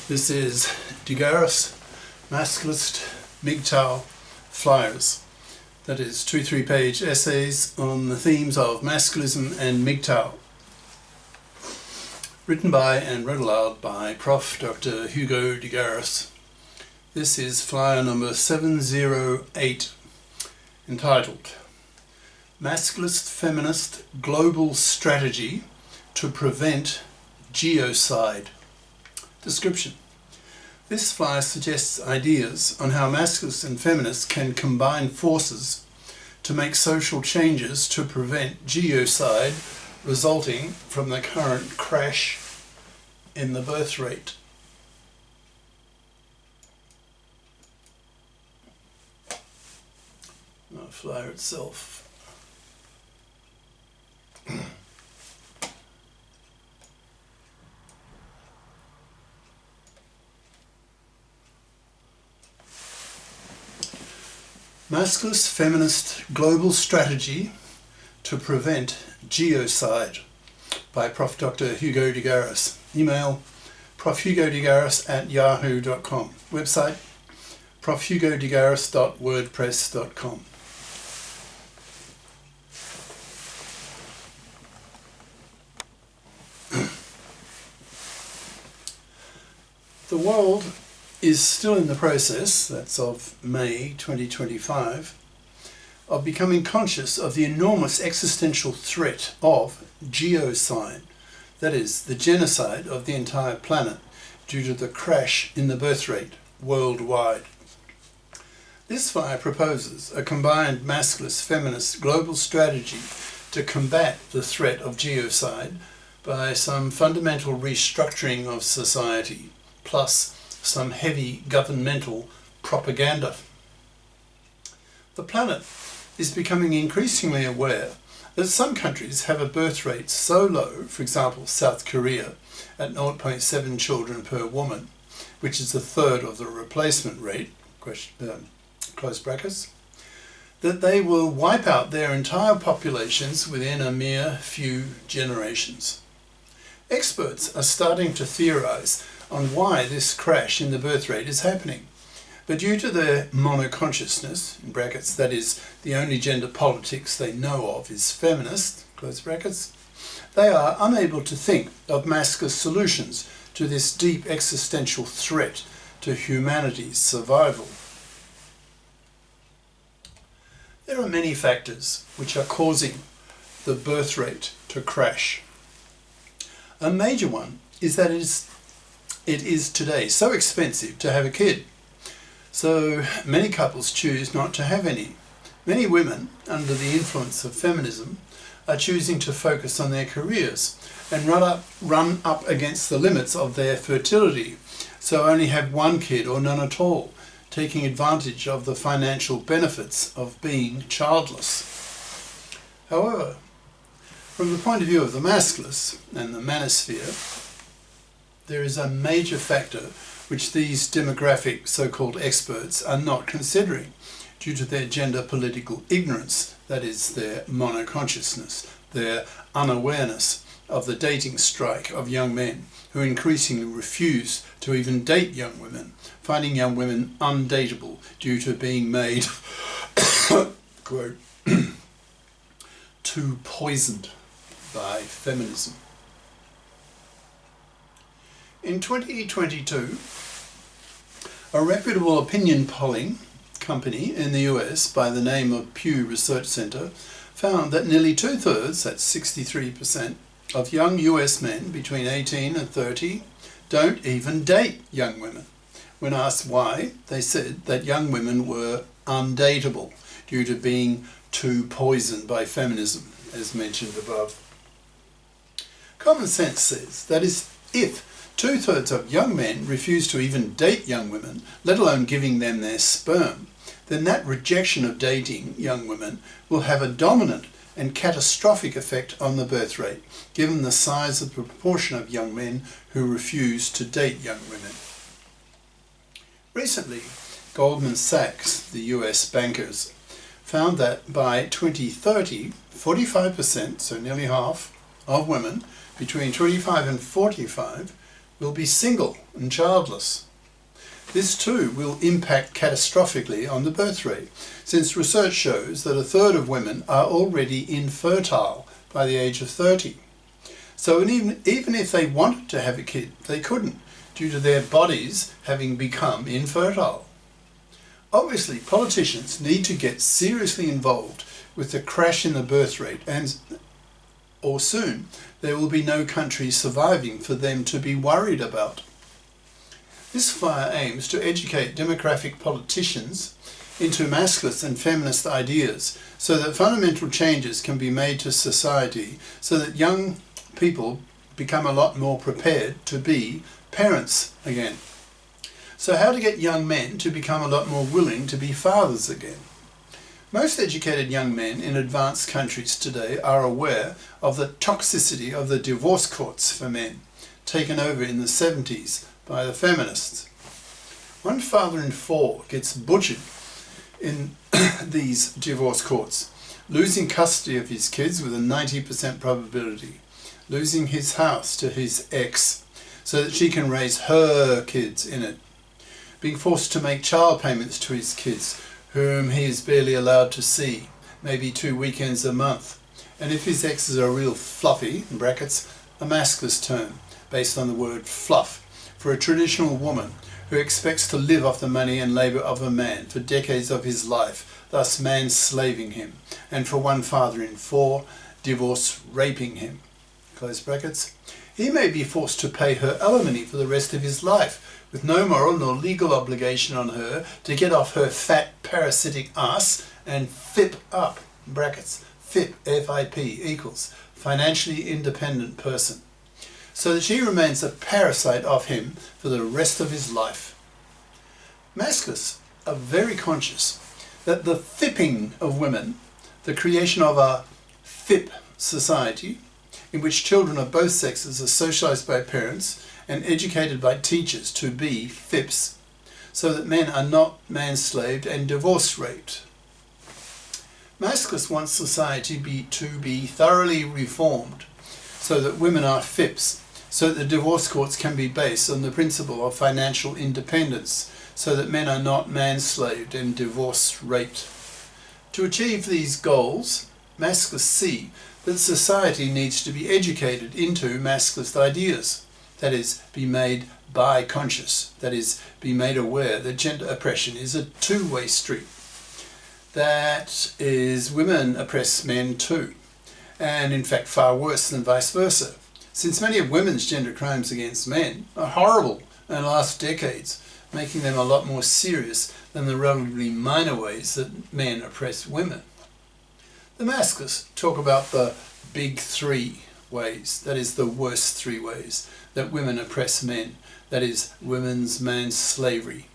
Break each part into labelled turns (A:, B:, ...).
A: This is Garis, Masculist MGTOW flyers. That is 2 3-page essays on the themes of masculism and MGTOW. Written by and read aloud by Prof. Dr. Hugo de Garis. This is flyer number 708, entitled Masculist Feminist Global Strategy to Prevent Geocide. Description. This flyer suggests ideas on how masculists and feminists can combine forces to make social changes to prevent geocide resulting from the current crash in the birth rate. The flyer itself. Masculist Feminist Global Strategy to Prevent Geocide by Prof. Dr. Hugo de Garis. Email profhugodegaris@yahoo.com. Website profhugodegaris.wordpress.com. The world is still in the process, that's of May 2025, of becoming conscious of the enormous existential threat of geocide, that is, the genocide of the entire planet due to the crash in the birth rate worldwide. This flyer proposes a combined masculist feminist global strategy to combat the threat of geocide by some fundamental restructuring of society, plus some heavy governmental propaganda. The planet is becoming increasingly aware that some countries have a birth rate so low, for example South Korea at 0.7 children per woman, which is a third of the replacement rate, close brackets, that they will wipe out their entire populations within a mere few generations. Experts are starting to theorize on why this crash in the birth rate is happening. But due to their monoconsciousness, in brackets, that is, the only gender politics they know of is feminist, close brackets, they are unable to think of masculine solutions to this deep existential threat to humanity's survival. There are many factors which are causing the birth rate to crash. A major one is that it is today so expensive to have a kid, so many couples choose not to have any. Many women, under the influence of feminism, are choosing to focus on their careers and run up against the limits of their fertility, so only have one kid or none at all, taking advantage of the financial benefits of being childless. However, from the point of view of the masculists and the manosphere, there is a major factor which these demographic so-called experts are not considering due to their gender political ignorance, that is, their monoconsciousness, their unawareness of the dating strike of young men who increasingly refuse to even date young women, finding young women undateable due to being made, quote, too poisoned by feminism. In 2022, a reputable opinion polling company in the US by the name of Pew Research Center found that nearly 2/3, that's 63%, of young US men between 18 and 30 don't even date young women. When asked why, they said that young women were undateable due to being too poisoned by feminism, as mentioned above. Common sense says that if 2/3 of young men refuse to even date young women, let alone giving them their sperm, then that rejection of dating young women will have a dominant and catastrophic effect on the birth rate, given the size of the proportion of young men who refuse to date young women. Recently, Goldman Sachs, the US bankers, found that by 2030, 45%, so nearly half, of women between 25 and 45 will be single and childless. This too will impact catastrophically on the birth rate, since research shows that a third of women are already infertile by the age of 30. So even if they wanted to have a kid, they couldn't, due to their bodies having become infertile. Obviously, politicians need to get seriously involved with the crash in the birth rate, or soon there will be no country surviving for them to be worried about. This fire aims to educate demographic politicians into masculist and feminist ideas so that fundamental changes can be made to society so that young people become a lot more prepared to be parents again. So how to get young men to become a lot more willing to be fathers again? Most educated young men in advanced countries today are aware of the toxicity of the divorce courts for men, taken over in the 70s by the feminists. One father in four gets butchered in these divorce courts, losing custody of his kids with a 90% probability, losing his house to his ex so that she can raise her kids in it, being forced to make child payments to his kids, whom he is barely allowed to see, maybe 2 weekends a month. And if his exes are real fluffy, in brackets, a masculinist term based on the word fluff, for a traditional woman who expects to live off the money and labour of a man for decades of his life, thus man-slaving him, and for one father in four, divorce raping him, close brackets. He may be forced to pay her alimony for the rest of his life, with no moral nor legal obligation on her to get off her fat parasitic ass and FIP up, brackets, FIP, F-I-P, equals financially independent person, so that she remains a parasite of him for the rest of his life. Masculists are very conscious that the fipping of women, the creation of a FIP society, in which children of both sexes are socialised by parents and educated by teachers to be FIPs, so that men are not man-slaved and divorce raped. Masculists want society to be thoroughly reformed, so that women are FIPs, so that the divorce courts can be based on the principle of financial independence, so that men are not man-slaved and divorce raped. To achieve these goals, masculists see that society needs to be educated into masculist ideas, that is, be made bi-conscious, that is, be made aware that gender oppression is a two-way street. That is, women oppress men too, and in fact far worse than vice versa, since many of women's gender crimes against men are horrible and last decades, making them a lot more serious than the relatively minor ways that men oppress women. The masculists talk about the big three ways, that is the worst three ways that women oppress men, that is women's man-slavery,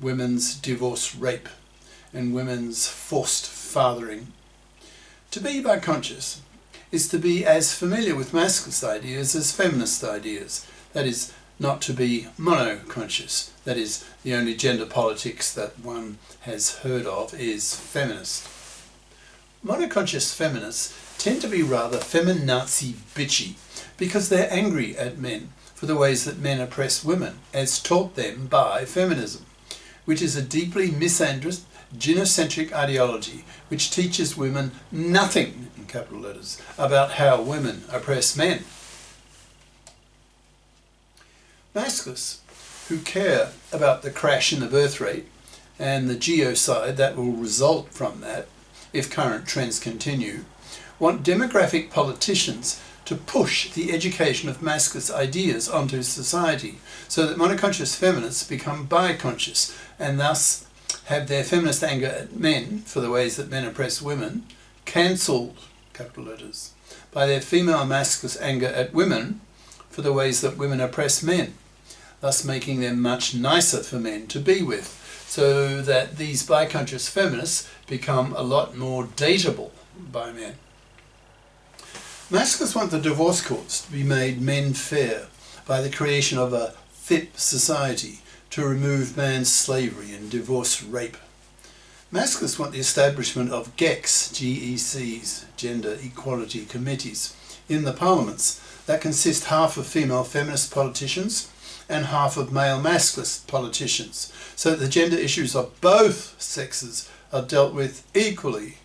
A: women's divorce rape, and women's forced fathering. To be bi-conscious is to be as familiar with masculinist ideas as feminist ideas, that is, not to be mono-conscious, that is, the only gender politics that one has heard of is feminist. Monoconscious feminists tend to be rather feminazi bitchy because they're angry at men for the ways that men oppress women as taught them by feminism, which is a deeply misandrist, gynocentric ideology which teaches women nothing, in capital letters, about how women oppress men. Masculists who care about the crash in the birth rate and the geocide that will result from that, if current trends continue, want demographic politicians to push the education of masculinist ideas onto society so that monoconscious feminists become bi-conscious and thus have their feminist anger at men for the ways that men oppress women cancelled, capital letters, by their female masculinist anger at women for the ways that women oppress men, thus making them much nicer for men to be with, so that these bi-conscious feminists become a lot more dateable by men. Masculists want the divorce courts to be made men fair by the creation of a FIP society to remove man's slavery and divorce rape. Masculists want the establishment of GECs, GECs, Gender Equality Committees, in the parliaments that consist half of female feminist politicians and half of male masculist politicians, so that the gender issues of both sexes are dealt with equally,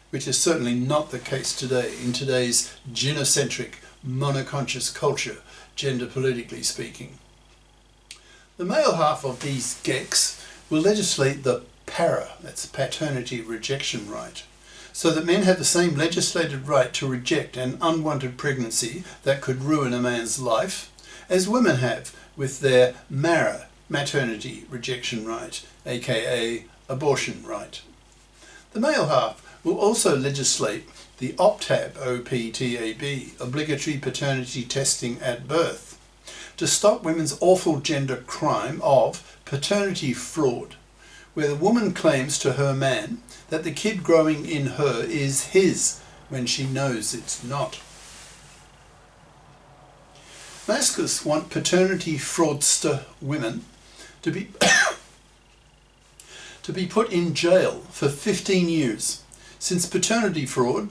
A: which is certainly not the case today in today's genocentric, monoconscious culture, gender politically speaking. The male half of these gecs will legislate the that's paternity rejection right, so that men have the same legislated right to reject an unwanted pregnancy that could ruin a man's life as women have with their maternity rejection right, aka abortion right. The male half will also legislate the OPTAB, OPTAB, obligatory paternity testing at birth, to stop women's awful gender crime of paternity fraud, where the woman claims to her man that the kid growing in her is his when she knows it's not. Masculists want paternity fraudster women to be to be put in jail for 15 years, since paternity fraud,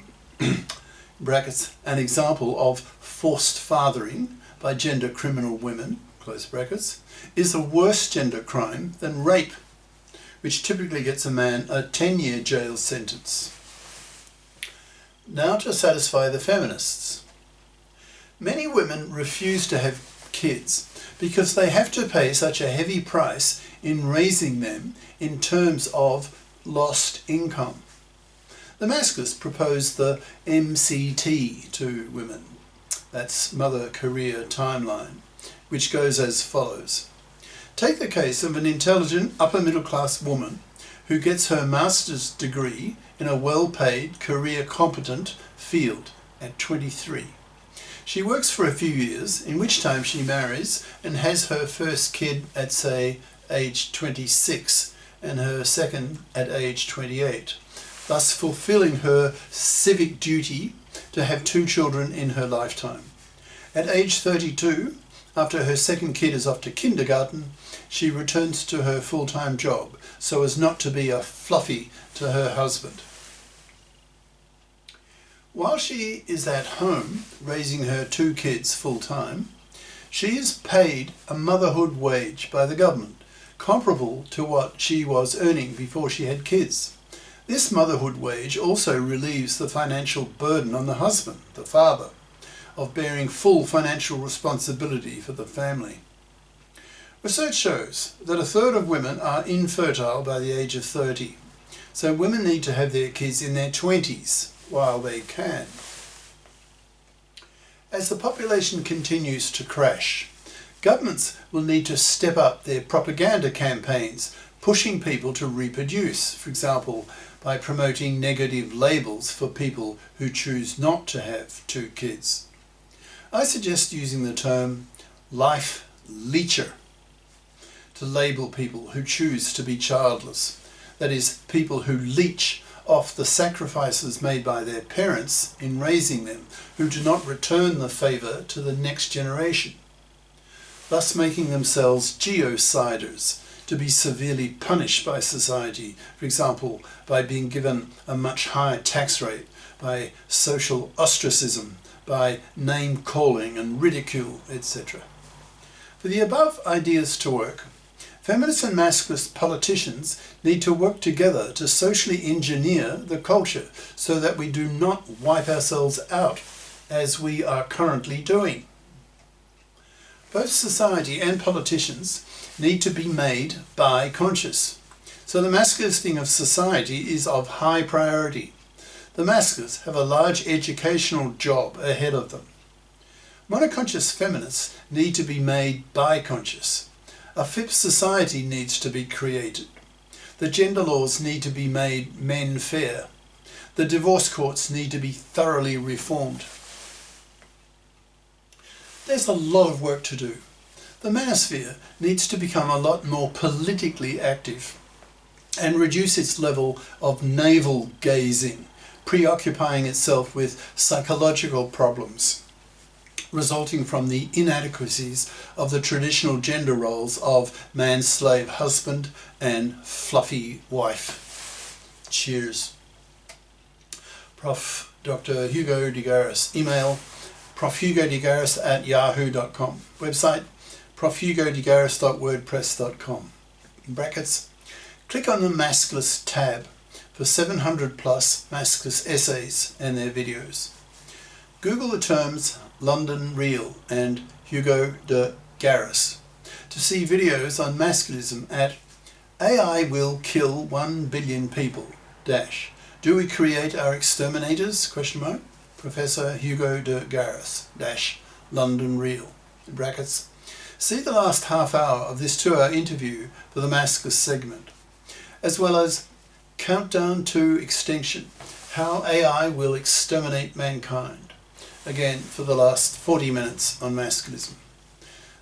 A: brackets, an example of forced fathering by gender criminal women, close brackets, is a worse gender crime than rape, which typically gets a man a 10-year jail sentence. Now to satisfy the feminists. Many women refuse to have kids because they have to pay such a heavy price in raising them in terms of lost income. The masculists propose the MCT to women, that's Mother Career Timeline, which goes as follows. Take the case of an intelligent upper middle class woman who gets her master's degree in a well-paid, career competent field at 23. She works for a few years, in which time she marries and has her first kid at, say, age 26 and her second at age 28, thus fulfilling her civic duty to have 2 children in her lifetime. At age 32, after her second kid is off to kindergarten, she returns to her full-time job so as not to be a fluffy to her husband. While she is at home raising her 2 kids full-time, she is paid a motherhood wage by the government, comparable to what she was earning before she had kids. This motherhood wage also relieves the financial burden on the husband, the father, of bearing full financial responsibility for the family. Research shows that 1/3 of women are infertile by the age of 30, so women need to have their kids in their 20s while they can. As the population continues to crash, governments will need to step up their propaganda campaigns, pushing people to reproduce, for example, by promoting negative labels for people who choose not to have 2 kids. I suggest using the term life leecher to label people who choose to be childless, that is, people who leech off the sacrifices made by their parents in raising them, who do not return the favour to the next generation, thus making themselves geociders, to be severely punished by society, for example, by being given a much higher tax rate, by social ostracism, by name-calling and ridicule, etc. For the above ideas to work, feminist and masculist politicians need to work together to socially engineer the culture so that we do not wipe ourselves out, as we are currently doing. Both society and politicians need to be made bi-conscious, so the masculisting of society is of high priority. The masculists have a large educational job ahead of them. Monoconscious feminists need to be made bi-conscious. A fifth society needs to be created. The gender laws need to be made men fair. The divorce courts need to be thoroughly reformed. There's a lot of work to do. The manosphere needs to become a lot more politically active and reduce its level of navel gazing, preoccupying itself with psychological problems resulting from the inadequacies of the traditional gender roles of man-slave husband and fluffy wife. Cheers. Prof. Dr. Hugo de Garis. Email profhugodegaris@yahoo.com. Website profhugodegaris.wordpress.com. In brackets, click on the Masculist tab for 700 plus Masculist essays and their videos. Google the terms London Real and Hugo de Garis to see videos on masculism at AI will kill 1 billion people dash do we create our exterminators question mark Professor Hugo de Garis dash London Real in brackets. See the last half hour of this 2-hour interview for the Masculist segment, as well as Countdown to Extinction, How AI Will Exterminate Mankind, again for the last 40 minutes on masculism.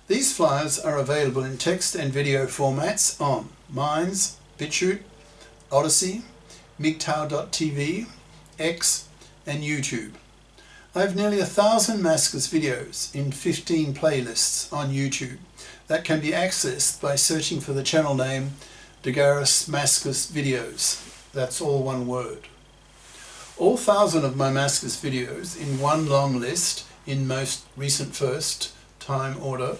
A: These flyers are available in text and video formats on Minds, BitChute, Odyssey, MGTOW.tv, X and YouTube. I have nearly 1,000 Masculist videos in 15 playlists on YouTube that can be accessed by searching for the channel name De Garis Masculist Videos. That's all one word. All 1,000 of my Masculist videos in one long list in most recent first time order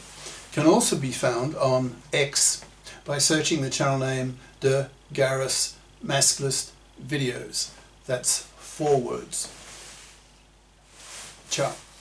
A: can also be found on X by searching the channel name De Garis Masculist Videos. That's 4 words. Ciao.